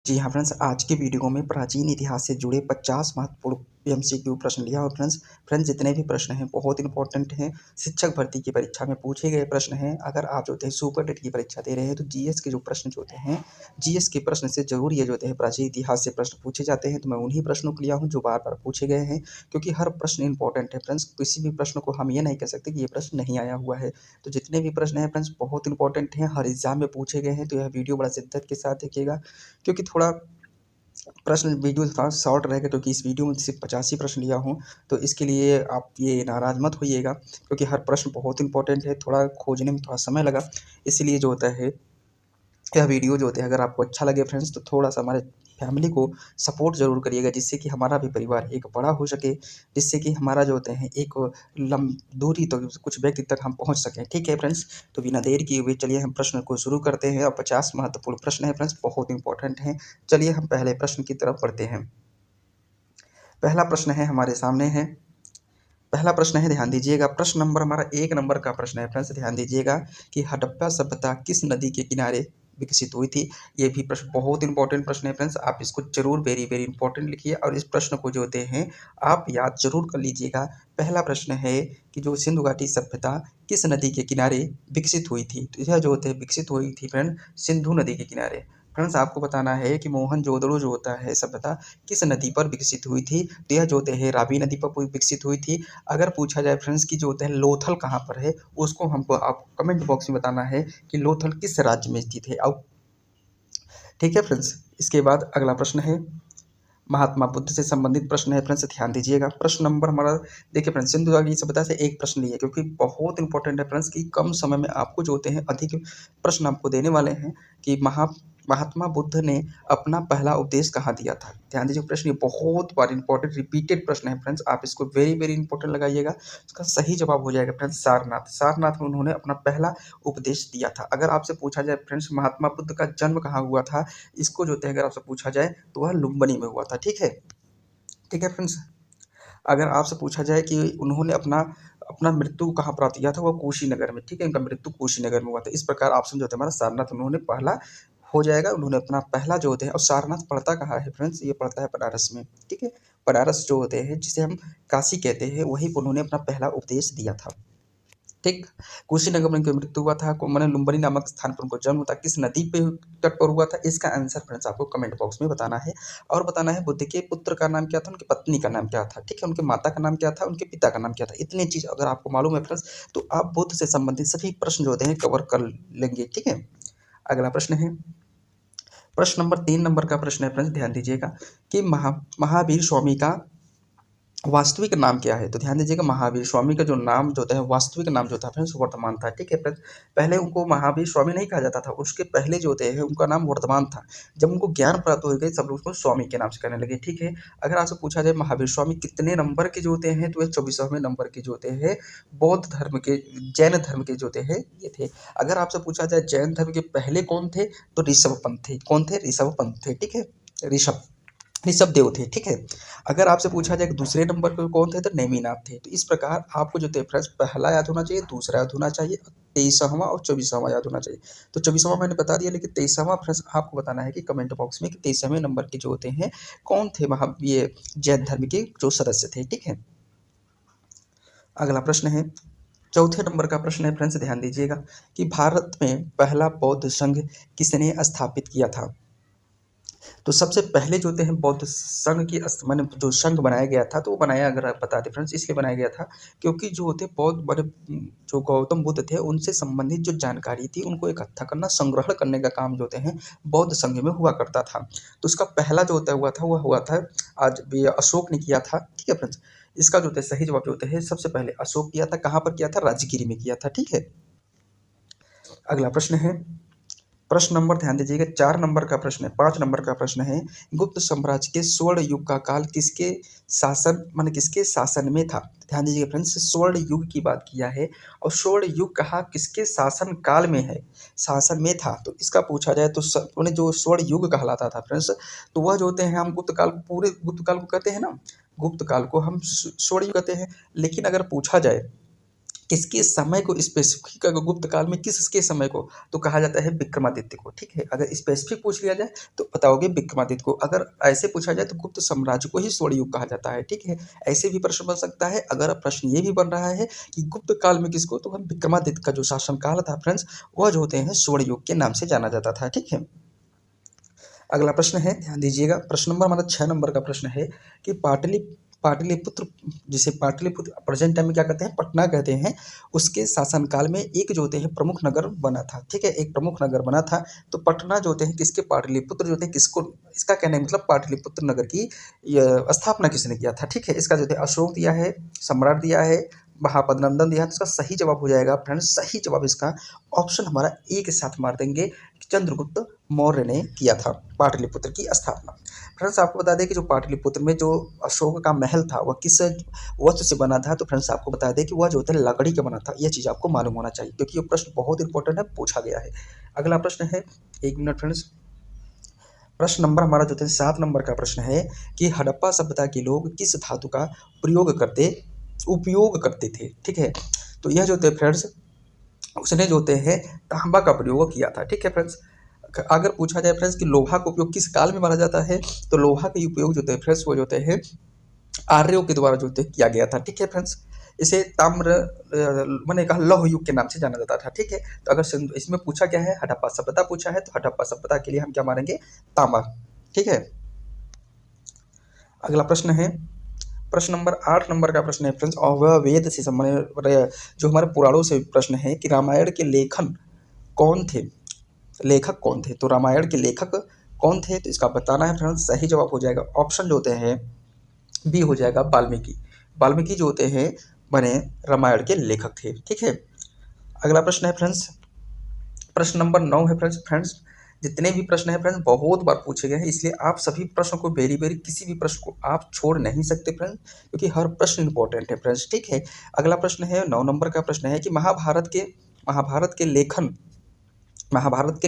जी हाँ फ्रेंड्स, आज के वीडियो में प्राचीन इतिहास से जुड़े 50 महत्वपूर्ण एमसीक्यू प्रश्न लिया। और फ्रेंड्स जितने भी प्रश्न हैं बहुत इंपॉर्टेंट हैं। शिक्षक भर्ती की परीक्षा में पूछे गए प्रश्न हैं। अगर आप जो है सुपर टेट की परीक्षा दे रहे हैं तो जीएस के जो प्रश्न जो होते हैं, जीएस के प्रश्न से जरूर ये जो है प्राचीन इतिहास से प्रश्न पूछे जाते हैं। तो मैं उन्हीं प्रश्नों को लिया हूँ जो बार बार पूछे गए हैं, क्योंकि हर प्रश्न इंपॉर्टेंट है फ्रेंड्स। किसी भी प्रश्न को हम ये नहीं कह सकते कि ये प्रश्न नहीं आया हुआ है। तो जितने भी प्रश्न हैं फ्रेंड्स बहुत इंपॉर्टेंट हैं, हर एग्जाम में पूछे गए हैं। तो यह वीडियो बड़ा शिद्दत के साथ देखिएगा, क्योंकि थोड़ा प्रश्न वीडियो थोड़ा शॉर्ट रहेगा, क्योंकि इस वीडियो में सिर्फ 50 ही प्रश्न लिया हूँ। तो इसके लिए आप ये नाराज़ मत होइएगा, क्योंकि हर प्रश्न बहुत इंपॉर्टेंट है। थोड़ा खोजने में थोड़ा समय लगा, इसीलिए जो होता है यह वीडियो जो होते हैं, अगर आपको अच्छा लगे फ्रेंड्स तो थोड़ा सा हमारे फैमिली को सपोर्ट ज़रूर करिएगा, जिससे कि हमारा भी परिवार एक बड़ा हो सके, जिससे कि हमारा जो होते हैं एक लम दूरी तो कुछ व्यक्ति तक हम पहुंच सकें। ठीक है फ्रेंड्स, तो बिना देर किए हुए चलिए हम प्रश्न को शुरू करते हैं। और 50 महत्वपूर्ण प्रश्न हैं फ्रेंड्स, बहुत इंपॉर्टेंट हैं। चलिए हम पहले प्रश्न की तरफ बढ़ते हैं। पहला प्रश्न है हमारे सामने है। पहला प्रश्न है, ध्यान दीजिएगा। प्रश्न नंबर हमारा 1 नंबर का प्रश्न है फ्रेंड्स। ध्यान दीजिएगा कि हड़प्पा सभ्यता किस नदी के किनारे विकसित हुई थी। ये भी प्रश्न बहुत इंपॉर्टेंट प्रश्न है फ्रेंड्स, आप इसको जरूर वेरी वेरी इंपॉर्टेंट लिखिए और इस प्रश्न को जो होते हैं आप याद जरूर कर लीजिएगा। पहला प्रश्न है कि जो सिंधु घाटी सभ्यता किस नदी के किनारे विकसित हुई थी। तो यह जो होते हैं विकसित हुई थी फ्रेंड सिंधु नदी के किनारे। फ्रेंड्स आपको बताना है कि मोहनजोदड़ो जो होता है सभ्यता किस नदी पर विकसित हुई थी। तो यह जो होते हैं रावी नदी पर विकसित हुई थी। अगर पूछा जाए फ्रेंड्स की जो होते हैं लोथल कहाँ पर है, उसको हमको आप कमेंट बॉक्स में बताना है कि लोथल किस राज्य में स्थित है। अब ठीक है फ्रेंड्स, इसके बाद अगला प्रश्न है महात्मा बुद्ध से संबंधित प्रश्न है फ्रेंड्स। ध्यान दीजिएगा। प्रश्न नंबर हमारा देखिए फ्रेंड्स, सिंधु घाटी सभ्यता से एक प्रश्न लिए, क्योंकि बहुत इंपॉर्टेंट है फ्रेंड्स कि कम समय में आपको जो होते हैं अधिक प्रश्न आपको देने वाले हैं कि महात्मा बुद्ध ने अपना पहला उपदेश कहाँ दिया था। ध्यान दीजिए, प्रश्न ये बहुत बार इंपॉर्टेंट रिपीटेड प्रश्न है फ्रेंड्स, आप इसको वेरी वेरी इंपॉर्टेंट लगाइएगा। इसका सही जवाब हो जाएगा फ्रेंड्स सारनाथ। सारनाथ में उन्होंने अपना पहला उपदेश दिया था। अगर आपसे पूछा जाए फ्रेंड्स महात्मा बुद्ध का जन्म कहाँ हुआ था, इसको जो है अगर आपसे पूछा जाए तो वह लुम्बिनी में हुआ था। ठीक है, ठीक है फ्रेंड्स। अगर आपसे पूछा जाए कि उन्होंने अपना अपना मृत्यु कहाँ प्राप्त किया था, वो कुशीनगर में। ठीक है, उनका मृत्यु कुशीनगर में हुआ था। इस प्रकार ऑप्शन जो होता है हमारा सारनाथ उन्होंने पहला हो जाएगा। उन्होंने अपना पहला जो होते हैं, और सारनाथ पड़ता कहाँ है फ्रेंड्स, ये पड़ता है बनारस में। ठीक है, बनारस जो होते हैं जिसे हम काशी कहते हैं, वहीं पर उन्होंने अपना पहला उपदेश दिया था। ठीक, कुशीनगर में उनकी मृत्यु हुआ था। मैंने लुम्बिनी नामक स्थान पर उनको जन्म हुआ था। किस नदी पे तट पर हुआ था, इसका आंसर फ्रेंड्स आपको कमेंट बॉक्स में बताना है। और बताना है बुद्ध के पुत्र का नाम क्या था, उनकी पत्नी का नाम क्या था। ठीक है, उनके माता का नाम क्या था, उनके पिता का नाम क्या था। इतनी चीज अगर आपको मालूम है फ्रेंड्स, तो आप बुद्ध से संबंधित सभी प्रश्न जो होते हैं कवर कर लेंगे। ठीक है, अगला प्रश्न है प्रश्न नंबर 3 नंबर का प्रश्न है फ्रेंड्स। ध्यान दीजिएगा कि महावीर स्वामी का वास्तविक नाम क्या है। तो ध्यान दीजिएगा, महावीर स्वामी का जो नाम जो होता है वास्तविक नाम जो था फ्रेंड्स वर्तमान था। ठीक है फ्रेंड्स, पहले उनको महावीर स्वामी नहीं कहा जाता था, उसके पहले जो होते हैं उनका नाम वर्तमान था। जब उनको ज्ञान प्राप्त हो गए सब लोग उसको स्वामी के नाम से कहने लगे। ठीक है, अगर आपसे पूछा जाए महावीर स्वामी कितने नंबर के जो होते हैं, तो ये 24वें नंबर के जो होते हैं बौद्ध धर्म के, जैन धर्म के जो होते हैं ये थे। अगर आपसे पूछा जाए जैन धर्म के पहले कौन थे, तो ऋषभ पंत थे। कौन थे, ऋषभ पंत थे। ठीक है, ऋषभ ऋषभ देव थे। ठीक है, अगर आपसे पूछा जाए कि दूसरे नंबर पर कौन थे, तो नेमिनाथ थे। तो इस प्रकार आपको जो थे फ्रेंड्स पहला याद होना चाहिए, दूसरा याद होना चाहिए, 23वां और 24वां याद होना चाहिए। तो 24वां मैंने बता दिया, लेकिन 23वां फ्रेंड्स आपको बताना है कि कमेंट बॉक्स में कि 23वें नंबर के जो होते हैं कौन थे, वहाँ ये जैन धर्म के जो सदस्य थे। ठीक है, अगला प्रश्न है चौथे नंबर का प्रश्न है फ्रेंड्स। ध्यान दीजिएगा कि भारत में पहला बौद्ध संघ किसने स्थापित किया था। तो सबसे पहले जो होते हैं बौद्ध संघ की माने जो संघ बनाया गया था, तो वो बनाया, अगर आप बता दें फ्रेंड्स, इसलिए बनाया गया था क्योंकि जो होते बौद्ध बड़े जो गौतम बुद्ध थे उनसे संबंधित जो जानकारी थी उनको इकट्ठा करना, संग्रहण करने का काम जो होते हैं बौद्ध संघ में हुआ करता था। तो उसका पहला जो होता हुआ था वह हुआ था, आज भी अशोक ने किया था। ठीक है फ्रेंड्स, इसका जो होता है सही जवाब जो होता है सबसे पहले अशोक किया था। कहाँ पर किया था, राजगिरी में किया था। ठीक है, अगला प्रश्न है प्रश्न नंबर, ध्यान दीजिएगा 4 नंबर का प्रश्न है, 5 नंबर का प्रश्न है गुप्त साम्राज्य के स्वर्ण युग का काल किसके शासन माने किसके शासन में था। ध्यान दीजिएगा फ्रेंड्स, स्वर्ण युग की बात किया है और स्वर्ण युग कहा किसके शासन काल में है, शासन में था। तो इसका पूछा जाए तो उन्हें जो स्वर्ण युग कहलाता था फ्रेंड्स, तो वह जो होते हैं हम गुप्त काल, पूरे गुप्त काल को कहते हैं ना, गुप्त काल को हम स्वर्ण युग कहते हैं। लेकिन अगर पूछा जाए किसके समय को स्पेसिफिक, अगर गुप्त काल में किसके समय को, तो कहा जाता है विक्रमादित्य को। ठीक है, अगर स्पेसिफिक पूछ लिया जाए तो बताओगे विक्रमादित्य को। अगर ऐसे पूछा जाए तो गुप्त साम्राज्य को ही स्वर्ण युग कहा जाता है। ठीक है, ऐसे भी प्रश्न बन सकता है। अगर प्रश्न ये भी बन रहा है कि गुप्त काल में किसको, तो हम विक्रमादित्य का जो शासनकाल था फ्रेंड्स, वह जो होते हैं स्वर्ण युग के नाम से जाना जाता था। ठीक है, अगला प्रश्न है, ध्यान दीजिएगा। प्रश्न नंबर हमारा 6 नंबर का प्रश्न है कि पाटलिपुत्र, जिसे पाटलिपुत्र प्रेजेंट टाइम में क्या कहते हैं, पटना कहते हैं, उसके शासनकाल में एक जो होते हैं प्रमुख नगर बना था। ठीक है, एक प्रमुख नगर बना था। तो पटना जो होते हैं किसके, पाटलिपुत्र जो होते हैं किसको, इसका कहने का मतलब पाटलिपुत्र नगर की स्थापना किसने किया था। ठीक है, इसका जो है अशोक दिया है, सम्राट दिया है, महापद्नंदन दिया है। तो इसका सही जवाब हो जाएगा फ्रेंड्स, सही जवाब इसका ऑप्शन हमारा ए के साथ मार देंगे, चंद्रगुप्त मौर्य ने किया था पाटलिपुत्र की स्थापना। फ्रेंड्स आपको बता दें कि जो पाटलिपुत्र में जो अशोक का महल था वह किस वस्तु से बना था, तो फ्रेंड्स आपको बता दें कि वह जो होता है लकड़ी का बना था। यह चीज़ आपको मालूम होना चाहिए क्योंकि ये प्रश्न बहुत इंपॉर्टेंट है, पूछा गया है। अगला प्रश्न है, एक मिनट फ्रेंड्स, प्रश्न नंबर हमारा जो है 7 नंबर का प्रश्न है कि हड़प्पा सभ्यता के लोग किस धातु का उपयोग करते थे। ठीक है, तो यह जो थे फ्रेंड्स, उसने जो होते हैं तांबा का प्रयोग किया था। ठीक है फ्रेंड्स, अगर पूछा जाए फ्रेंड्स कि लोहा का उपयोग किस काल में माना जाता है, तो लोहा का उपयोग जो होते हैं फ्रेंड्स, वो जो होते हैं आर्यों के द्वारा जो होते किया गया था। ठीक है फ्रेंड्स, इसे ताम्र मैंने कहा लौह युग के नाम से जाना जाता था। ठीक है, तो अगर इसमें पूछा क्या है, हड़प्पा सभ्यता पूछा है, तो हड़प्पा सभ्यता के लिए हम क्या मानेंगे, तांबा। ठीक है, अगला प्रश्न है, प्रश्न नंबर 8 नंबर का प्रश्न है फ्रेंड्स, और वह वेद से संबंधित जो हमारे पुराणों से प्रश्न है कि रामायण के कौन थे लेखक कौन थे, तो रामायण के लेखक कौन थे, तो इसका बताना है फ्रेंड्स। सही जवाब हो जाएगा ऑप्शन जो होते हैं बी हो जाएगा, वाल्मीकि। वाल्मीकि जो होते हैं बने रामायण के लेखक थे। ठीक है, अगला प्रश्न है फ्रेंड्स, प्रश्न नंबर 9 है फ्रेंड्स। जितने भी प्रश्न हैं फ्रेंड्स बहुत बार पूछे गए हैं, इसलिए आप सभी प्रश्नों को बेरी बेरी, किसी भी प्रश्न को आप छोड़ नहीं सकते फ्रेंड्स, क्योंकि हर प्रश्न इंपॉर्टेंट है फ्रेंड्स। ठीक है, अगला प्रश्न है 9 नंबर का प्रश्न है कि महाभारत के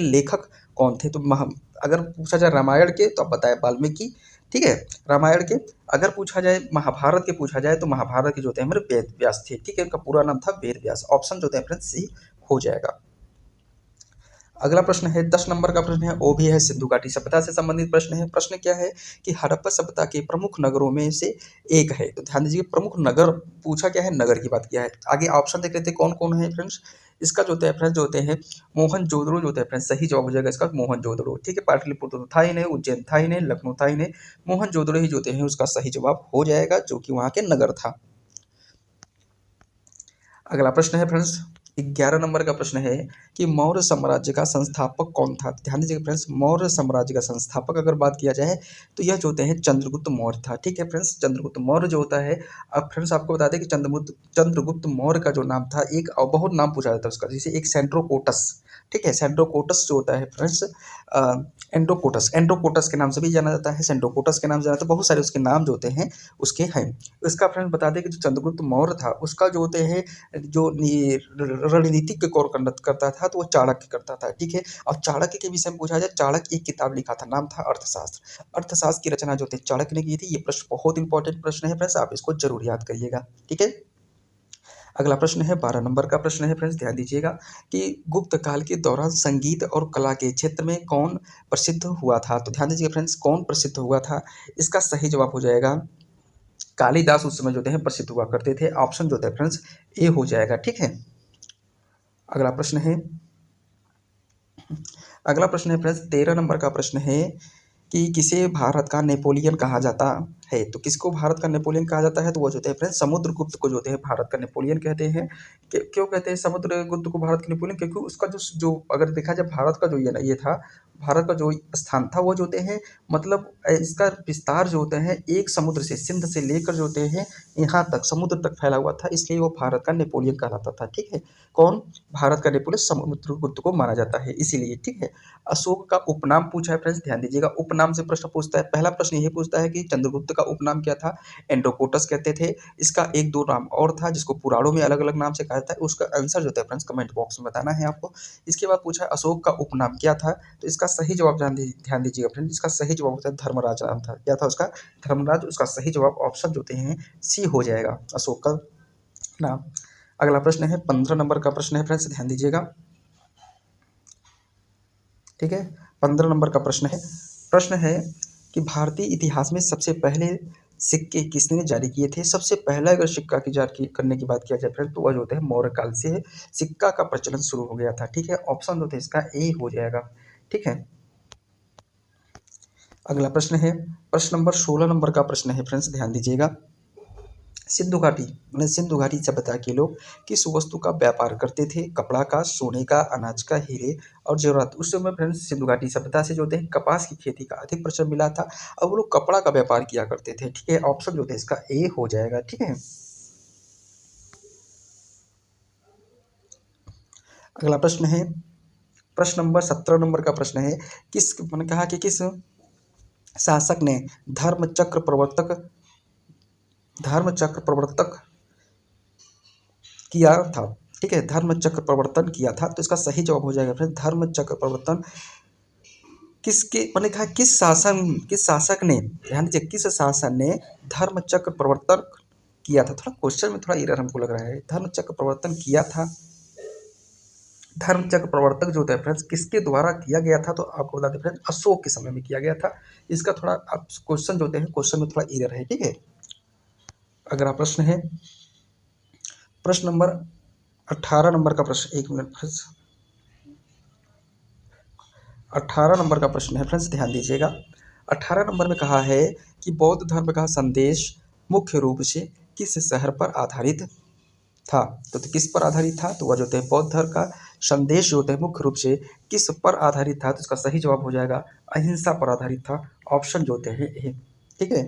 लेखक कौन थे, तो अगर पूछा जाए रामायण के तो आप बताएं वाल्मीकि। ठीक है, रामायण के। अगर पूछा जाए महाभारत के, पूछा जाए तो महाभारत के जो होते हैं हमारे वेद व्यास थे। ठीक है, उनका पूरा नाम था वेद व्यास। ऑप्शन जो होते हैं फ्रेंड्स सी हो जाएगा। अगला प्रश्न है 10 नंबर का प्रश्न है, वो भी है सिंधु घाटी सभ्यता से संबंधित प्रश्न है। प्रश्न क्या है कि हड़प्पा सभ्यता के प्रमुख नगरों में से एक है, तो ध्यान दीजिए प्रमुख नगर पूछा क्या है, नगर की बात किया है। आगे ऑप्शन देख लेते हैं कौन कौन है फ्रेंड्स। इसका जो होता है फ्रेंड्स जो होते हैं मोहनजोदड़ो जो होता है फ्रेंड्स, सही जवाब हो जाएगा इसका मोहनजोदड़ो। ठीक है, पाटलिपुत्र तो था ही नहीं, उज्जैन था ही नहीं, लखनऊ था ही नहीं, मोहनजोदड़ो ही जो होते हैं उसका सही जवाब हो जाएगा, जो कि वहाँ के नगर था। अगला प्रश्न है फ्रेंड्स 11 नंबर का प्रश्न है कि मौर्य साम्राज्य का संस्थापक कौन था। ध्यान दीजिएगा फ्रेंड्स, मौर्य साम्राज्य का संस्थापक अगर बात किया जाए तो यह जो होते हैं चंद्रगुप्त मौर्य था। ठीक है फ्रेंड्स, चंद्रगुप्त मौर्य जो होता है, अब फ्रेंड्स आपको बता दें कि चंद्रगुप्त मौर्य का जो नाम था, एक बहुत नाम पूछा जाता है उसका, जैसे एक सेंड्रोकोटस। ठीक है, सेंड्रोकोटस जो होता है फ्रेंड्स, एंड्रोकोटस के नाम से भी जाना जाता है, सेंड्रोकोटस के नाम से जाना जाता है, बहुत सारे उसके नाम जो होते हैं उसके हैं। इसका फ्रेंड्स बता दें कि जो चंद्रगुप्त मौर्य था उसका जो होते हैं जो रणनीतिक कौर करता था, तो वो चाणक्य करता था। ठीक है, और चाणक्य के विषय में पूछा जाए, चाणक्य एक किताब लिखा था, नाम था अर्थशास्त्र। अर्थशास्त्र की रचना जो थे चाणक्य ने की थी। ये प्रश्न बहुत इंपॉर्टेंट प्रश्न है फ्रेंड्स, आप इसको जरूर याद करिएगा। ठीक है, अगला प्रश्न है 12 नंबर का प्रश्न है फ्रेंड्स, ध्यान दीजिएगा कि गुप्त काल के दौरान संगीत और कला के क्षेत्र में कौन प्रसिद्ध हुआ था, तो ध्यान दीजिएगा फ्रेंड्स कौन प्रसिद्ध हुआ था, इसका सही जवाब हो जाएगा कालिदास उस समय जो है प्रसिद्ध हुआ करते थे। ऑप्शन जो है फ्रेंड्स ए हो जाएगा। ठीक है, अगला प्रश्न है, फ्रेंड्स 13 नंबर का प्रश्न है कि किसे भारत का नेपोलियन कहा जाता है, तो किसको भारत का नेपोलियन कहा जाता है, तो वो जो होते हैं फ्रेंड्स समुद्रगुप्त को जो होते हैं भारत का नेपोलियन कहते हैं। क्यों कहते हैं समुद्रगुप्त को भारत का नेपोलियन, क्योंकि उसका जो अगर देखा जाए भारत का जो ये था, भारत का जो स्थान था वो जो होते हैं मतलब इसका विस्तार जो होते हैं एक समुद्र से, सिंध से लेकर जो होते हैं यहाँ तक समुद्र तक फैला हुआ था, इसलिए वो भारत का नेपोलियन कहलाता था। ठीक है, कौन, भारत का नेपोलियन समुद्रगुप्त को माना जाता है इसीलिए। ठीक है, अशोक का उपनाम पूछा है फ्रेंड्स, ध्यान दीजिएगा उपनाम से प्रश्न पूछता है। पहला प्रश्न यही पूछता है कि चंद्रगुप्त का उपनाम क्या था, एंड्रोकोटस कहते थे। इसका एक दो नाम और था जिसको पुराणों में अलग अलग नाम से कहा जाता है, उसका आंसर जो होता है फ्रेंड्स कमेंट बॉक्स में बताना है आपको। इसके बाद पूछा अशोक का उपनाम क्या था, तो इसका सही जवाब ध्यान दीजिएगा फ्रेंड्स, इसका सही जवाब होता है धर्मराज नाम था। क्या था उसका, धर्मराज। उसका सही जवाब ऑप्शन जो होते हैं सी हो जाएगा, अशोक का नाम। अगला प्रश्न है 15 नंबर का प्रश्न है फ्रेंड्स, ध्यान दीजिएगा। ठीक है, 15 नंबर का प्रश्न है कि भारतीय इतिहास में सबसे पहले सिक्के किसने जारी किए थे। सबसे पहला अगर सिक्का की जारी करने की बात किया जाए फ्रेंड्स, तो वह जो होता है मौर्य काल से सिक्का का प्रचलन शुरू हो गया था। ठीक है, ऑप्शन जो थे इसका ए हो जाएगा। ठीक है, अगला प्रश्न है प्रश्न नंबर 16 नंबर का प्रश्न है फ्रेंड्स, ध्यान दीजिएगा। सिंधु घाटी सिंधु घाटी सभ्यता के लोग किस वस्तु का व्यापार करते थे। कपड़ा का, सोने का, अनाज का, हीरे और जेवरात। उस समय फ्रेंड्स सिंधु घाटी सभ्यता से जो थे कपास की खेती का अधिक प्रचलन मिला था और वो लोग कपड़ा का व्यापार किया करते थे। ठीक है, ऑप्शन जो थे इसका ए हो जाएगा। ठीक है, अगला प्रश्न है प्रश्न नंबर 17 नंबर का प्रश्न है, किस मैंने कहा कि किस शासक ने धर्म चक्र प्रवर्तक किया था। ठीक है, धर्म चक्र प्रवर्तन किया था, तो इसका सही जवाब हो जाएगा फ्रेंड्स धर्म चक्र प्रवर्तन। किसके मैंने कहा किस शासक ने, ध्यान दीजिए, किस शासन ने धर्म चक्र प्रवर्तन किया था। थोड़ा क्वेश्चन में थोड़ा एरर हमको लग रहा है। धर्म चक्र प्रवर्तन किया था, धर्म चक्र प्रवर्तक जो होता है फ्रेंड्स किसके द्वारा किया गया था, तो आपको बता दें फ्रेंड्स अशोक के समय में किया गया था। इसका थोड़ा आप क्वेश्चन जो होते हैं क्वेश्चन में थोड़ा एरर है। ठीक है, अगला प्रश्न है प्रश्न नंबर 18 नंबर का प्रश्न, एक मिनट फ्रेंड्स, 18 नंबर का प्रश्न है फ्रेंड्स, ध्यान दीजिएगा। 18 नंबर में कहा है कि बौद्ध धर्म का संदेश मुख्य रूप से किस शहर पर आधारित था। तो किस पर आधारित था, तो वह जो है बौद्ध धर्म का संदेश जो होता है मुख्य रूप से किस पर आधारित था, तो इसका सही जवाब हो जाएगा अहिंसा पर आधारित था। ऑप्शन जो होते हैं ए। ठीक है,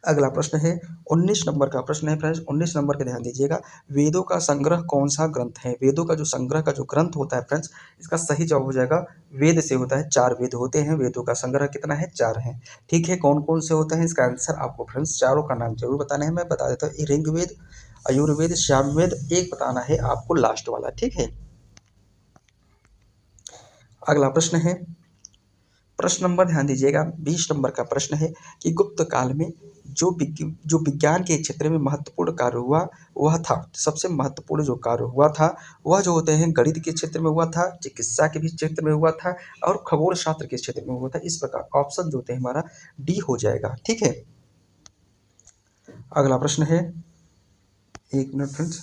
अगला प्रश्न है 19 नंबर का प्रश्न है फ्रेंड्स, 19 नंबर का ध्यान दीजिएगा। वेदों का संग्रह कौन सा ग्रंथ है। वेदों का जो संग्रह का जो ग्रंथ होता है फ्रेंड्स, इसका सही जवाब हो जाएगा वेद से होता है। 4 वेद होते हैं, वेदों का संग्रह कितना है, 4 है। ठीक है, कौन कौन से होते हैं, इसका आंसर आपको फ्रेंड्स चारों का नाम जरूर बताना है। मैं बता देता हूँ, ऋग्वेद, आयुर्वेद, सामवेद, एक बताना है आपको लास्ट वाला। ठीक है, अगला प्रश्न है प्रश्न नंबर, ध्यान दीजिएगा, 20 नंबर का प्रश्न है कि गुप्त काल में जो विज्ञान के क्षेत्र में महत्वपूर्ण कार्य हुआ वह था। सबसे महत्वपूर्ण जो कार्य हुआ था वह जो होते हैं गणित के क्षेत्र में हुआ था, चिकित्सा के भी क्षेत्र में हुआ था और खगोल शास्त्र के क्षेत्र में हुआ था। इस प्रकार ऑप्शन जो होते हैं हमारा डी हो जाएगा। ठीक है, अगला प्रश्न है, एक मिनट फ्रेंड्स,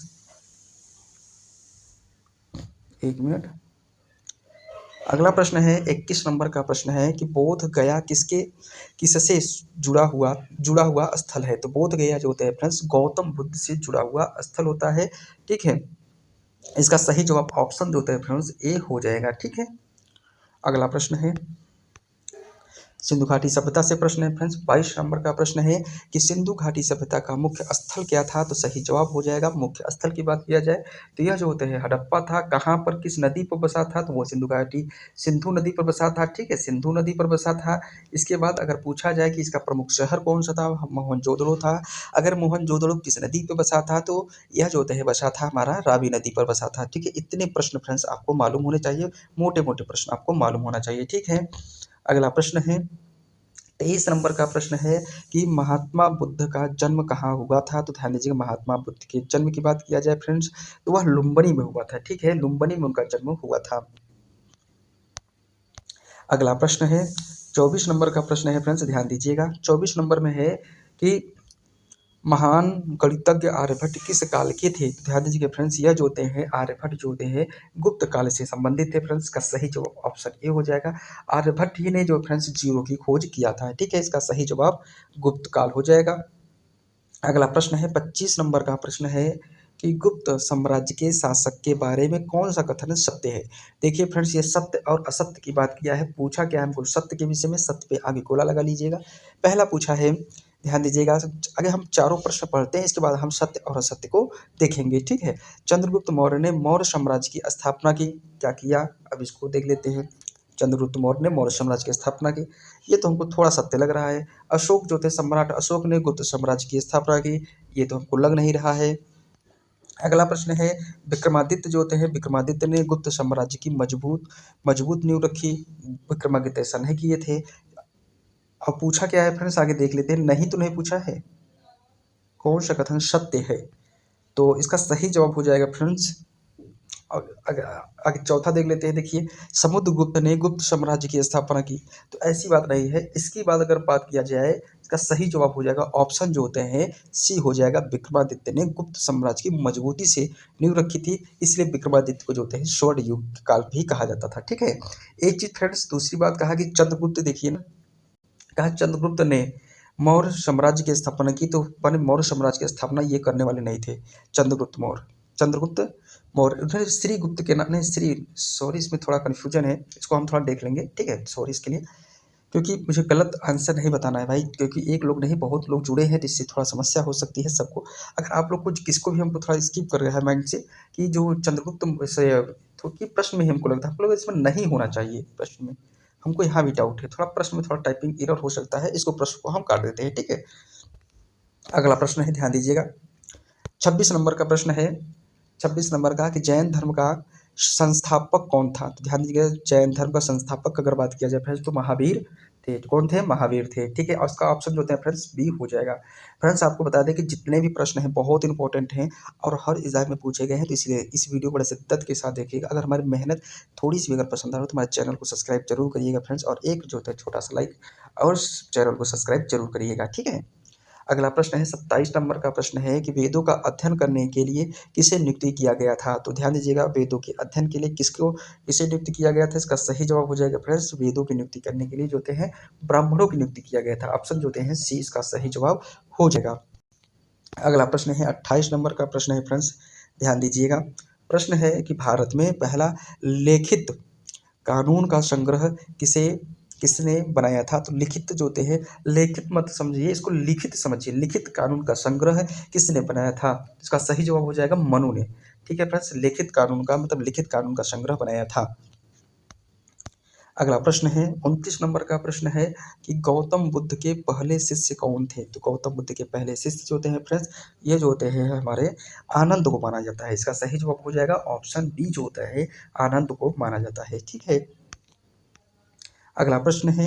एक मिनट, अगला प्रश्न है 21 नंबर का प्रश्न है कि बोध गया किससे जुड़ा हुआ स्थल है। तो बोध गया जो होता है फ्रेंड्स गौतम बुद्ध से जुड़ा हुआ स्थल होता है। ठीक है, इसका सही जवाब ऑप्शन जो होता है फ्रेंड्स ए हो जाएगा। ठीक है, अगला प्रश्न है सिंधु घाटी सभ्यता से प्रश्न है फ्रेंड्स। 22 नंबर का प्रश्न है कि सिंधु घाटी सभ्यता का मुख्य स्थल क्या था। तो सही जवाब हो जाएगा, मुख्य स्थल की बात किया जाए तो यह जो होते हैं हड़प्पा था। कहाँ पर, किस नदी पर बसा था, तो वो सिंधु घाटी सिंधु नदी पर बसा था। ठीक है, सिंधु नदी पर बसा था। इसके बाद अगर पूछा जाए कि इसका प्रमुख शहर कौन सा था, मोहनजोदड़ो था। अगर मोहनजोदड़ो किस नदी पर बसा था, तो यह जो होता है बसा था हमारा रावी नदी पर बसा था। ठीक है, इतने प्रश्न फ्रेंड्स आपको मालूम होने चाहिए, मोटे मोटे प्रश्न आपको मालूम होना चाहिए। ठीक है, अगला प्रश्न है 23 नंबर का प्रश्न है कि महात्मा बुद्ध का जन्म कहाँ हुआ था। तो ध्यान दीजिएगा, महात्मा बुद्ध के जन्म की बात किया जाए फ्रेंड्स तो वह लुम्बिनी में हुआ था। ठीक है, लुम्बिनी में उनका जन्म हुआ था। अगला प्रश्न है 24 नंबर का प्रश्न है फ्रेंड्स, ध्यान दीजिएगा। 24 नंबर में है कि महान गणितज्ञ आर्यभट्ट किस काल के थे। तो ध्यान दीजिए फ्रेंड्स, यह जो होते हैं आर्यभट्ट जो होते हैं गुप्त काल से संबंधित थे फ्रेंड्स। का सही जवाब ऑप्शन ए हो जाएगा। आर्यभट्ट ही ने जो फ्रेंड्स जीरो की खोज किया था। ठीक है, इसका सही जवाब गुप्त काल हो जाएगा। अगला प्रश्न है 25 नंबर का प्रश्न है कि गुप्त साम्राज्य के शासक के बारे में कौन सा कथन सत्य है। देखिए फ्रेंड्स, ये सत्य और असत्य की बात किया है। पूछा क्या है हमको, सत्य के विषय में, सत्य पे आगे गोला लगा लीजिएगा। पहला पूछा है, ध्यान दीजिएगा, आगे हम चारों प्रश्न पढ़ते हैं, इसके बाद हम सत्य और असत्य को देखेंगे। ठीक है, चंद्रगुप्त मौर्य ने मौर्य साम्राज्य की स्थापना की, क्या किया, अब इसको देख लेते हैं। चंद्रगुप्त मौर्य ने मौर्य साम्राज्य की स्थापना की, ये तो हमको थोड़ा सत्य लग रहा है। अशोक जो थे सम्राट अशोक ने गुप्त साम्राज्य की स्थापना की, ये तो हमको लग नहीं रहा है। अगला प्रश्न है विक्रमादित्य जो होते हैं, विक्रमादित्य ने गुप्त साम्राज्य की मजबूत नींव रखी। विक्रमादित्य ऐसा नहीं किए थे। अब पूछा क्या है फ्रेंड्स, आगे देख लेते हैं। नहीं तो नहीं पूछा है, कौन सा कथन सत्य है। तो इसका सही जवाब हो जाएगा फ्रेंड्स। और आगे चौथा देख लेते हैं। देखिए, समुद्रगुप्त ने गुप्त साम्राज्य की स्थापना की, तो ऐसी बात नहीं है। इसकी बात अगर बात किया जाए, इसका सही जवाब हो जाएगा ऑप्शन जो होते हैं सी हो जाएगा। विक्रमादित्य ने गुप्त साम्राज्य की मजबूती से नींव रखी थी, इसलिए विक्रमादित्य को जो होते हैं स्वर्ण युग काल भी कहा जाता था। ठीक है, एक चीज फ्रेंड्स, दूसरी बात कहा कि चंद्रगुप्त, देखिए ना, कहा चंद्रगुप्त ने मौर्य साम्राज्य की स्थापना की, तो माने मौर्य साम्राज्य की स्थापना ये करने वाले नहीं थे चंद्रगुप्त मौर्य। चंद्रगुप्त मौर्य उन्होंने श्रीगुप्त के नाम, नहीं श्री, सॉरी इसमें थोड़ा कन्फ्यूजन है, इसको हम थोड़ा देख लेंगे। ठीक है, सॉरी इसके लिए, क्योंकि मुझे गलत आंसर नहीं बताना है भाई, क्योंकि एक लोग नहीं बहुत लोग जुड़े हैं, तो इससे थोड़ा समस्या हो सकती है सबको। अगर आप लोग कुछ किसको भी हमको थोड़ा स्किप कर रहा है माइंड से कि जो चंद्रगुप्त से थोड़ी प्रश्न में ही हमको लगता है, हम लोग इसमें नहीं होना चाहिए प्रश्न में, हमको यहाँ भी डाउट है, थोड़ा प्रश्न में थोड़ा टाइपिंग एरर हो सकता है, इसको प्रश्न को हम काट देते हैं। ठीक है, अगला प्रश्न है, ध्यान दीजिएगा, 26 नंबर का प्रश्न है। 26 नंबर का कि जैन धर्म का संस्थापक कौन था, तो ध्यान दीजिएगा, जैन धर्म का संस्थापक अगर बात किया जाए फ्रेंड्स, तो महावीर थे। कौन थे, महावीर थे। ठीक है, और उसका ऑप्शन जो होता है फ्रेंड्स बी हो जाएगा। फ्रेंड्स आपको बता दें कि जितने भी प्रश्न हैं बहुत इंपॉर्टेंट हैं और हर एग्जाम में पूछे गए हैं, तो इसलिए इस वीडियो को बड़े शिद्दत के साथ देखिएगा। अगर हमारी मेहनत थोड़ी सी भी अगर पसंद आ रहा हो तो हमारे चैनल को सब्सक्राइब जरूर करिएगा फ्रेंड्स, और एक जो होता है छोटा सा लाइक, और चैनल को सब्सक्राइब जरूर करिएगा। ठीक है, अगला प्रश्न है, 27 नंबर का प्रश्न है कि वेदों का अध्ययन करने के लिए किसे नियुक्त किया गया था, तो ध्यान दीजिएगा, वेदों के अध्ययन के लिए किसे नियुक्त किया गया था, इसका सही जवाब हो जाएगा फ्रेंड्स, वेदों की नियुक्ति करने के लिए जो होते हैं ब्राह्मणों की नियुक्ति किया गया था। ऑप्शन जो होते हैं सी इसका सही जवाब हो जाएगा। अगला प्रश्न है, 28 नंबर का प्रश्न है फ्रेंड्स, ध्यान दीजिएगा। प्रश्न है कि भारत में पहला लिखित कानून का संग्रह किसने बनाया था, तो लिखित जो होते हैं, लिखित मत समझिए इसको, लिखित समझिए, लिखित कानून का संग्रह किसने बनाया था, इसका सही जवाब हो जाएगा मनु ने। ठीक है फ्रेंड्स, लिखित कानून का मतलब लिखित कानून का संग्रह बनाया था। अगला प्रश्न है, 29 नंबर का प्रश्न है कि गौतम बुद्ध के पहले शिष्य कौन थे, तो गौतम बुद्ध के पहले शिष्य जो होते हैं फ्रेंड्स, ये जो होते हैं हमारे आनंद को माना जाता है। इसका सही जवाब हो जाएगा ऑप्शन बी जो होता है आनंद को माना जाता है। ठीक है, अगला प्रश्न है,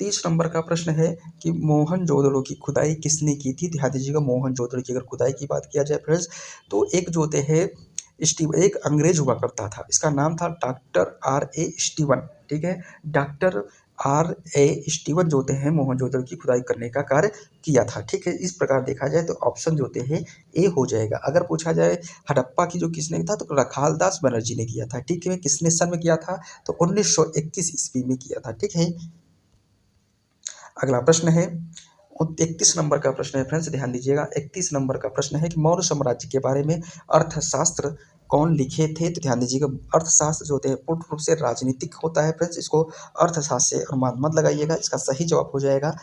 30 नंबर का प्रश्न है कि मोहनजोदड़ो की खुदाई किसने की थी, ध्यान दीजिएगा, मोहनजोदड़ो की अगर खुदाई की बात किया जाए फ्रेंड्स, तो एक जो होते हैं एक अंग्रेज हुआ करता था, इसका नाम था डॉक्टर आर ए स्टीवन। ठीक है, डॉक्टर आर ए स्टीवन जो होते हैं मोहनजोदड़ो की खुदाई करने का कार्य किया था। ठीक है, इस प्रकार देखा जाए तो ऑप्शन जो होते हैं ए हो जाएगा। अगर पूछा जाए हड़प्पा की जो किसने था, तो रखालदास बनर्जी ने किया था। ठीक है, किसने सन में किया था, तो 1921 ईस्वी में किया था। ठीक है, अगला प्रश्न है, 31 नंबर का प्रश्न है फ्रेंड्स, ध्यान दीजिएगा, 31 नंबर का प्रश्न है कि मौर्य साम्राज्य के बारे में अर्थशास्त्र कौन लिखे थे, तो ध्यान दीजिएगा, अर्थशास्त्र जो होते हैं पूर्ण रूप से राजनीतिक होता है फ्रेंड्स, इसको अर्थशास्त्र से अनुमान मत लगाइएगा। इसका सही जवाब हो जाएगा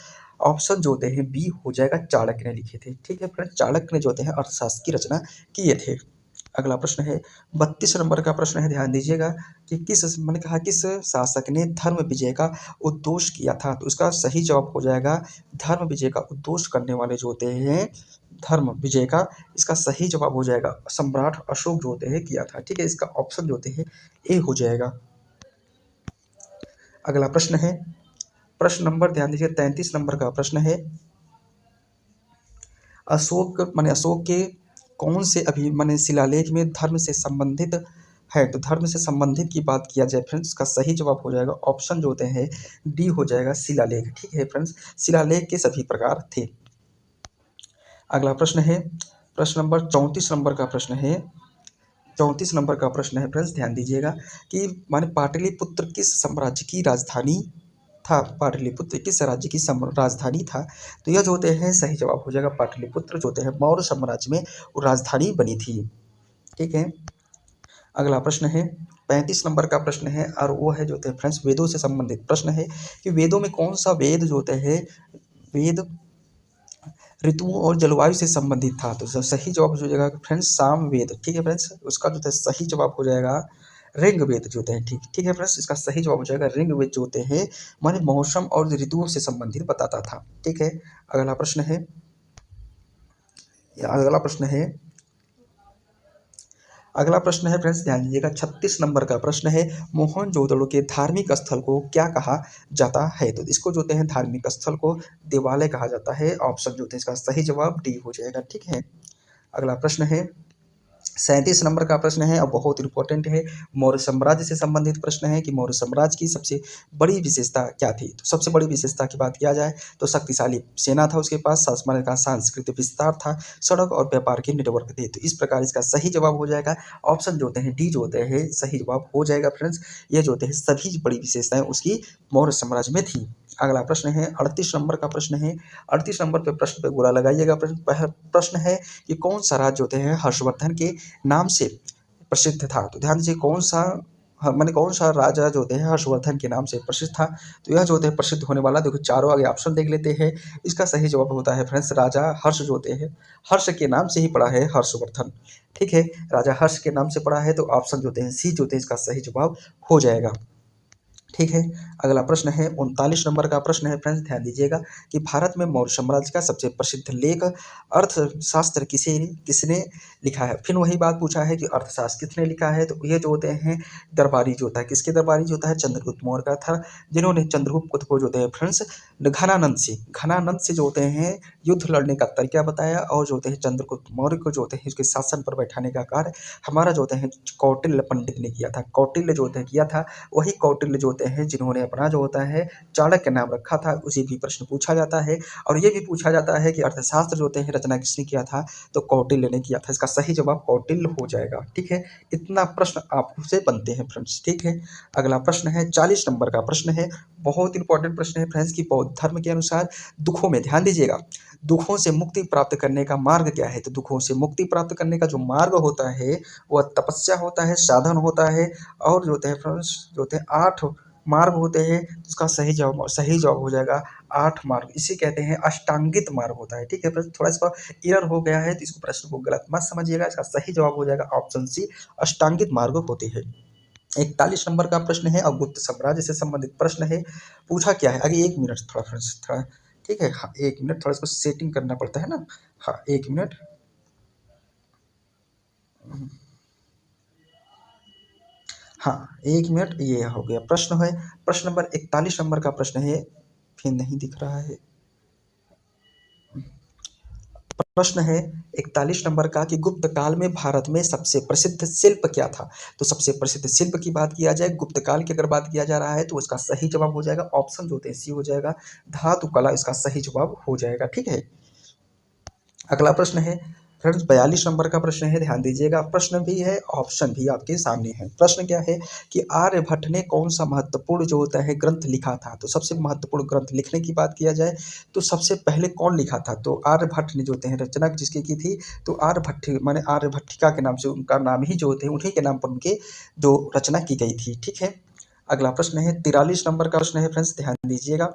ऑप्शन जो होते हैं बी हो जाएगा, चाणक्य ने लिखे थे। ठीक है फ्रेंड्स, चाणक्य ने जो होते हैं अर्थशास्त्र की रचना किए थे। अगला प्रश्न है, 32 नंबर का प्रश्न है, ध्यान दीजिएगा कि मैंने कहा किस शासक ने धर्म विजय का उद्घोष किया था, तो इसका सही जवाब हो जाएगा धर्म विजय का उद्घोष करने वाले जो होते हैं धर्म विजय का, इसका सही जवाब हो जाएगा सम्राट अशोक जो होते हैं किया था। ठीक है, इसका ऑप्शन जो होते हैं ए हो जाएगा। अगला प्रश्न है, प्रश्न नंबर ध्यान दीजिए, 33 नंबर का प्रश्न है, अशोक के कौन से माने शिलालेख में धर्म से संबंधित है, तो धर्म से संबंधित की बात किया जाए फ्रेंड्स, इसका सही जवाब हो जाएगा ऑप्शन जो होते हैं डी हो जाएगा, शिलालेख। ठीक है फ्रेंड्स, शिलालेख के सभी प्रकार थे। अगला प्रश्न है, प्रश्न नंबर 34 नंबर का प्रश्न है, 34 नंबर का प्रश्न है फ्रेंड्स, ध्यान दीजिएगा कि माने पाटलिपुत्र किस साम्राज्य की राजधानी था, पाटलिपुत्र किस राज्य की राजधानी था, तो यह जो होते हैं सही जवाब हो जाएगा पाटलिपुत्र जो होते हैं मौर्य साम्राज्य में वो राजधानी बनी थी। ठीक है, अगला प्रश्न है, 35 नंबर का प्रश्न है, और वो है जो होते हैं फ्रेंड्स वेदों से संबंधित प्रश्न है कि वेदों में कौन सा वेद जो होते हैं वेद ऋतुओं और जलवायु से संबंधित था, तो सही जवाब हो जाएगा फ्रेंड्स साम वेद। ठीक है फ्रेंड्स, उसका जो है सही जवाब हो जाएगा ऋग वेद जो होते हैं। ठीक है फ्रेंड्स, इसका सही जवाब हो जाएगा ऋग वेद जो होते हैं माने मौसम और ऋतुओं से संबंधित बताता था। ठीक है, अगला प्रश्न है, अगला प्रश्न है अगला प्रश्न है फ्रेंड्स, ध्यान दीजिएगा, 36 नंबर का प्रश्न है, मोहनजोदड़ो के धार्मिक स्थल को क्या कहा जाता है, तो इसको जो होते हैं धार्मिक स्थल को देवालय कहा जाता है। ऑप्शन जो होते हैं इसका सही जवाब डी हो जाएगा। ठीक है, अगला प्रश्न है, 37 नंबर का प्रश्न है और बहुत इंपॉर्टेंट है। मौर्य साम्राज्य से संबंधित प्रश्न है कि मौर्य साम्राज्य की सबसे बड़ी विशेषता क्या थी। तो सबसे बड़ी विशेषता की बात किया जाए तो शक्तिशाली सेना था उसके पास, शासन का सांस्कृतिक विस्तार था, सड़क और व्यापार के नेटवर्क थे। तो इस प्रकार इसका सही जवाब हो जाएगा ऑप्शन जो होते हैं डी जो होते हैं सही जवाब हो जाएगा फ्रेंड्स। ये जो होते हैं सभी बड़ी विशेषताएं उसकी मौर्य साम्राज्य में थी। अगला प्रश्न है 38 नंबर का प्रश्न है। 38 नंबर पे प्रश्न पे गोला लगाइएगा। प्रश्न है कि कौन सा राज्य होते हैं हर्षवर्धन के नाम से प्रसिद्ध था। तो ध्यान दीजिए कौन सा मैंने कौन सा राजा जो होते हैं हर्षवर्धन के नाम से प्रसिद्ध था। तो यह जो होते हैं प्रसिद्ध होने वाला, देखो चारों आगे ऑप्शन देख लेते हैं। इसका सही जवाब होता है फ्रेंड्स राजा हर्ष जो होते हैं, हर्ष के नाम से ही पड़ा है हर्षवर्धन। ठीक है, राजा हर्ष के नाम से पड़ा है तो ऑप्शन जो होते हैं सी जो होते हैं इसका सही जवाब हो जाएगा। ठीक है, अगला प्रश्न है 39 नंबर का प्रश्न है फ्रेंड्स, ध्यान दीजिएगा कि भारत में मौर्य साम्राज्य का सबसे प्रसिद्ध लेख अर्थशास्त्र किसने लिखा है। फिर वही बात पूछा है कि अर्थशास्त्र किसने लिखा है। तो ये जो होते हैं दरबारी जो होता है, किसके दरबारी जो होता है चंद्रगुप्त मौर्य का था, जिन्होंने चंद्रगुप्त को जो होते हैं फ्रेंड्स घनानंद से जो होते हैं युद्ध लड़ने का तरीका बताया और जो होते हैं चंद्रगुप्त मौर्य को जो होते हैं उसके शासन पर बैठाने का कार्य हमारा जो होते हैं कौटिल्य पंडित ने किया था। कौटिल्य जो होते हैं किया था, वही कौटिल्य जो होते हैं जिन्होंने अपना जो होता है चाणक्य नाम रखा था। उसी भी प्रश्न पूछा जाता है और ये भी पूछा जाता है कि अर्थशास्त्र जो होते हैं रचना किसने किया था। तो कौटिल्य ने किया था। इसका सही जवाब कौटिल्य हो जाएगा। ठीक है, इतना प्रश्न आपसे बनते हैं फ्रेंड्स। ठीक है, अगला प्रश्न है 40 नंबर का प्रश्न है, बहुत इंपॉर्टेंट प्रश्न है फ्रेंड्स कि बौद्ध धर्म के अनुसार दुखों में, ध्यान दीजिएगा, दुखों से मुक्ति प्राप्त करने का मार्ग क्या है। तो दुखों से मुक्ति प्राप्त करने का जो मार्ग होता है वह तपस्या होता है, साधन होता है और जो होते हैं फ्रेंड्स जो होते हैं 8 मार्ग होते हैं। इसका सही जवाब हो जाएगा 8 मार्ग। इसे कहते हैं अष्टांगित मार्ग होता है। ठीक है, थोड़ा इसका एरर हो गया है तो इसको प्रश्न को गलत मत समझिएगा। इसका सही जवाब हो जाएगा ऑप्शन सी, अष्टांगित मार्ग होते हैं। 41 नंबर का प्रश्न है और गुप्त साम्राज्य से संबंधित प्रश्न है। पूछा क्या है, अरे 1 मिनट थोड़ा फ्रेंड्स थोड़ा, ठीक है, हाँ 1 मिनट, थोड़ा इसको सेटिंग करना पड़ता है ना। हाँ 1 मिनट, हाँ 1 मिनट, ये हो गया। प्रश्न है प्रश्न नंबर 41 नंबर का प्रश्न है, फिर नहीं दिख रहा है। प्रश्न है 41 नंबर का कि गुप्त काल में भारत में सबसे प्रसिद्ध शिल्प क्या था। तो सबसे प्रसिद्ध शिल्प की बात किया जाए, गुप्त काल की अगर बात किया जा रहा है तो उसका सही जवाब हो जाएगा ऑप्शन जो होते हैं सी हो जाएगा, धातु कला इसका सही जवाब हो जाएगा। ठीक है, अगला प्रश्न है फ्रेंड्स 42 नंबर का प्रश्न है, ध्यान दीजिएगा। प्रश्न भी है ऑप्शन भी आपके सामने है। प्रश्न क्या है कि आर्यभट्ट ने कौन सा महत्वपूर्ण जो होता है ग्रंथ लिखा था। तो सबसे महत्वपूर्ण ग्रंथ लिखने की बात किया जाए तो सबसे पहले कौन लिखा था। तो आर्यभट्ट ने जो होते हैं रचना जिसकी की थी, तो आर्यभट्ट माने आर्यभट्टिका के नाम से उनका नाम ही जो होते हैं उन्हीं के नाम पर उनके जो रचना की गई थी। ठीक है, अगला प्रश्न है 43 नंबर का प्रश्न है फ्रेंड्स, ध्यान दीजिएगा।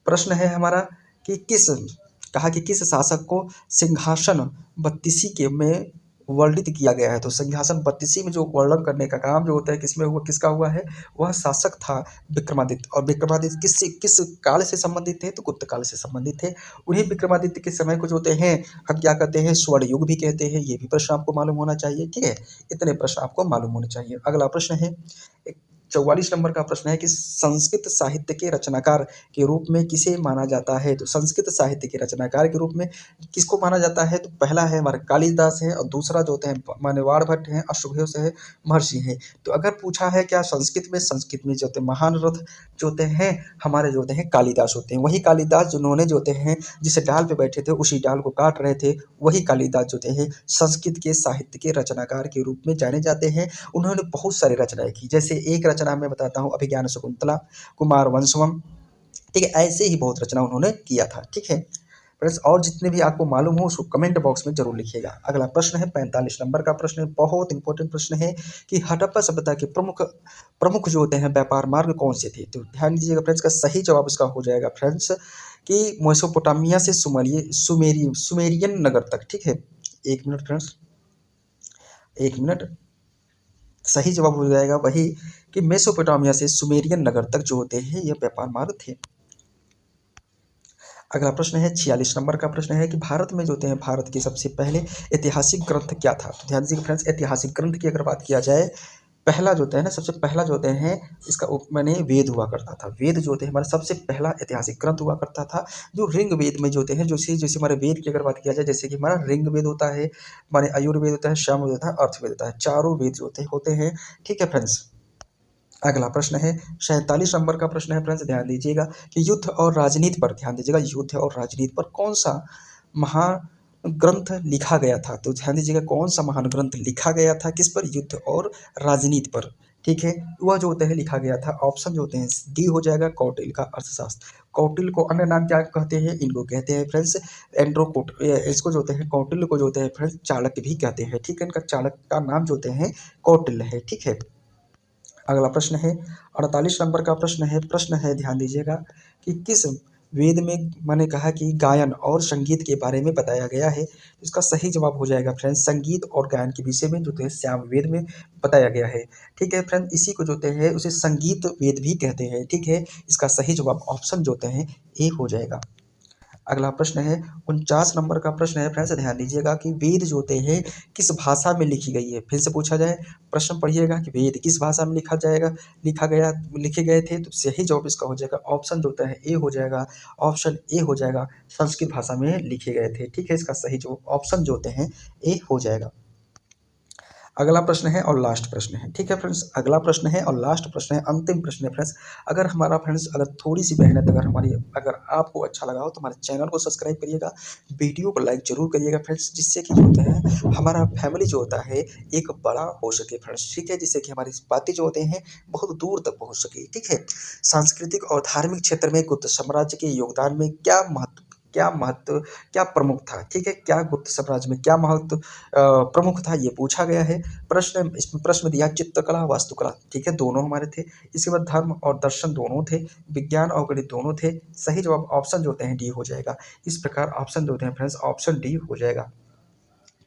प्रश्न है हमारा कि किस शासक को सिंहासन बत्तीसी के में वर्णित किया गया है। तो सिंहासन बत्तीसी में जो वर्णन करने का काम जो होता है किसमें हुआ, किसका हुआ है, वह शासक था विक्रमादित्य। और विक्रमादित्य किस काल से संबंधित थे, तो गुप्त काल से संबंधित थे। उन्हीं विक्रमादित्य के समय को जो होते हैं हम क्या कहते हैं, स्वर्ण युग भी कहते हैं। ये भी प्रश्न आपको मालूम होना चाहिए। ठीक है, इतने प्रश्न आपको मालूम होने चाहिए। अगला प्रश्न है 44 नंबर का प्रश्न है कि संस्कृत साहित्य के रचनाकार के रूप में किसे माना जाता है। तो संस्कृत साहित्य के रचनाकार के रूप में किसको माना जाता है। तो पहला है हमारा कालिदास है और दूसरा जो होते हैं माने वाणभट्ट हैं, अश्वघोष है, महर्षि है। तो अगर पूछा है क्या संस्कृत में जो होते हैं महान रथ जो होते हैं हमारे जो होते हैं कालिदास होते हैं। वही कालिदास जिन्होंने जो होते हैं जिस डाल पे बैठे थे उसी डाल को काट रहे थे, वही कालिदास जो होते हैं संस्कृत के साहित्य के रचनाकार के रूप में जाने जाते हैं। उन्होंने बहुत सारी रचनाएं की, जैसे एक रचना मैं बताता हूँ अभिज्ञान शकुंतला, कुमार वंशवम। ठीक है, ऐसे ही बहुत रचना उन्होंने किया था। ठीक है फ्रेंड्स, और जितने भी आपको मालूम हो उसको कमेंट बॉक्स में जरूर लिखिएगा। अगला प्रश्न है 45 नंबर का प्रश्न है, बहुत इंपॉर्टेंट प्रश्न है कि हड़प्पा सभ्यता के प्रमुख जो होते हैं व्यापार मार्ग कौन से थे। तो ध्यान दीजिएगा फ्रेंड्स, का सही जवाब इसका हो जाएगा फ्रेंड्स कि मेसोपोटामिया से सुमेरियन नगर तक। ठीक है, 1 मिनट फ्रेंड्स, 1 मिनट, सही जवाब हो जाएगा वही कि मेसोपोटामिया से सुमेरियन नगर तक जो होते हैं यह व्यापार मार्ग थे। अगला प्रश्न है 46 नंबर का प्रश्न है कि भारत में जो होते हैं भारत के सबसे पहले ऐतिहासिक ग्रंथ क्या था। तो ध्यान दीजिए फ्रेंड्स, ऐतिहासिक ग्रंथ की अगर बात किया जाए पहला जो होता है ना, सबसे पहला जो होते हैं इसका मैंने वेद हुआ करता था। वेद जो होते हैं हमारा सबसे पहला ऐतिहासिक ग्रंथ हुआ करता था, जो ऋग्वेद में जो होते हैं, जैसे जैसे हमारे वेद की अगर बात किया जाए, जैसे कि हमारा ऋग्वेद होता है, हमारे आयुर्वेद होता है, सामवेद होता है, अर्थवेद होता है, चारों वेद जो होते हैं। ठीक है फ्रेंड्स, अगला प्रश्न है 47 नंबर का प्रश्न है फ्रेंड्स, ध्यान दीजिएगा कि युद्ध और राजनीति पर ध्यान दीजिएगा। युद्ध और राजनीति पर कौन सा महान ग्रंथ लिखा गया था? तो ध्यान दीजिएगा कौन सा महान ग्रंथ लिखा गया था, किस पर? युद्ध और राजनीति पर। ठीक है, वह जो होते हैं लिखा गया था, ऑप्शन जो होते हैं डी हो जाएगा, कौटिल्य का अर्थशास्त्र। कौटिल्य को अन्य नाम क्या कहते हैं? इनको कहते हैं फ्रेंड्स एंड्रोकोट, इसको जो होते हैं कौटिल्य को जो होते हैं फ्रेंड्स चाणक्य भी कहते हैं। ठीक है, इनका चाणक्य का नाम जो होते हैं कौटिल्य है। ठीक है, अगला प्रश्न है 48 नंबर का प्रश्न है ध्यान दीजिएगा कि किस वेद में मैंने कहा कि गायन और संगीत के बारे में बताया गया है? इसका सही जवाब हो जाएगा फ्रेंड्स संगीत और गायन के विषय में जो है श्याम वेद में बताया गया है। ठीक है फ्रेंड, इसी को जो होते हैं उसे संगीत वेद भी कहते हैं। ठीक है, इसका सही जवाब ऑप्शन जो होते हैं ए हो जाएगा। अगला प्रश्न है 49 नंबर का प्रश्न है फ्रेंड्स, ध्यान दीजिएगा कि वेद जो होते हैं किस भाषा में लिखी गई है? फिर से पूछा जाए, प्रश्न पढ़िएगा कि वेद किस भाषा में लिखे गए थे? तो सही जवाब इसका हो जाएगा ऑप्शन जो होता है ए हो जाएगा, ऑप्शन ए हो जाएगा, संस्कृत भाषा में लिखे गए थे। ठीक है, इसका सही जवाब ऑप्शन जो होते हैं ए हो जाएगा। अगला प्रश्न है और लास्ट प्रश्न है। ठीक है फ्रेंड्स, अगला प्रश्न है और लास्ट प्रश्न है, अंतिम प्रश्न है फ्रेंड्स। अगर हमारा फ्रेंड्स अगर थोड़ी सी मेहनत अगर आपको अच्छा लगा हो तो हमारे चैनल को सब्सक्राइब करिएगा, वीडियो को लाइक जरूर करिएगा फ्रेंड्स, जिससे कि जो होता है हमारा फैमिली जो होता है एक बड़ा हो सके फ्रेंड्स। ठीक है, जिससे कि हमारी बातें जो होते हैं बहुत दूर तक पहुँच सके। ठीक है, सांस्कृतिक और धार्मिक क्षेत्र में गुप्त साम्राज्य के योगदान में क्या महत्व क्या प्रमुख था? ठीक है, क्या गुप्त साम्राज्य में क्या महत्व प्रमुख था, ये पूछा गया है। इसमें प्रश्न दिया चित्रकला वास्तुकला। ठीक है, दोनों हमारे थे। इसके बाद धर्म और दर्शन दोनों थे, विज्ञान और गणित दोनों थे। सही जवाब ऑप्शन जो होते हैं डी हो जाएगा। इस प्रकार ऑप्शन जो होते हैं फ्रेंड्स ऑप्शन डी हो जाएगा।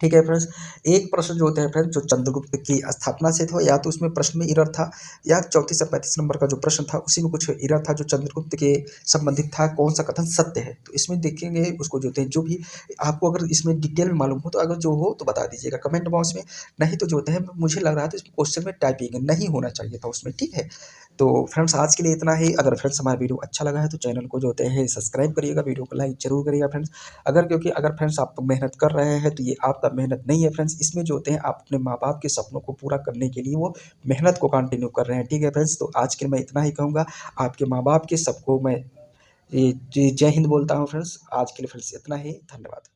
ठीक है फ्रेंड्स, एक प्रश्न जो होते हैं फ्रेंड्स जो चंद्रगुप्त की स्थापना से था, या तो उसमें प्रश्न में एरर था, या 34 से 35 नंबर का जो प्रश्न था उसी में कुछ एरर था जो चंद्रगुप्त के संबंधित था, कौन सा कथन सत्य है? तो इसमें देखेंगे उसको जो होते हैं, जो भी आपको अगर इसमें डिटेल में मालूम हो तो अगर जो हो तो बता दीजिएगा कमेंट बॉक्स में। नहीं तो जो होते हैं मुझे लग रहा था इसमें क्वेश्चन में टाइपिंग नहीं होना चाहिए था उसमें। ठीक है, तो फ्रेंड्स आज के लिए इतना ही। अगर फ्रेंड्स हमारा वीडियो अच्छा लगा है तो चैनल को जो होते हैं सब्सक्राइब करिएगा, वीडियो को लाइक जरूर करिएगा फ्रेंड्स। अगर फ्रेंड्स आप मेहनत कर रहे हैं तो ये आपका मेहनत नहीं है फ्रेंड्स, इसमें जो होते हैं आप अपने माँ बाप के सपनों को पूरा करने के लिए वो मेहनत को कंटिन्यू कर रहे हैं। ठीक है फ्रेंड्स, तो आज के लिए मैं इतना ही कहूँगा। आपके माँ बाप के सबको मैं जय हिंद बोलता हूँ फ्रेंड्स। आज के लिए फ्रेंड्स इतना ही, धन्यवाद।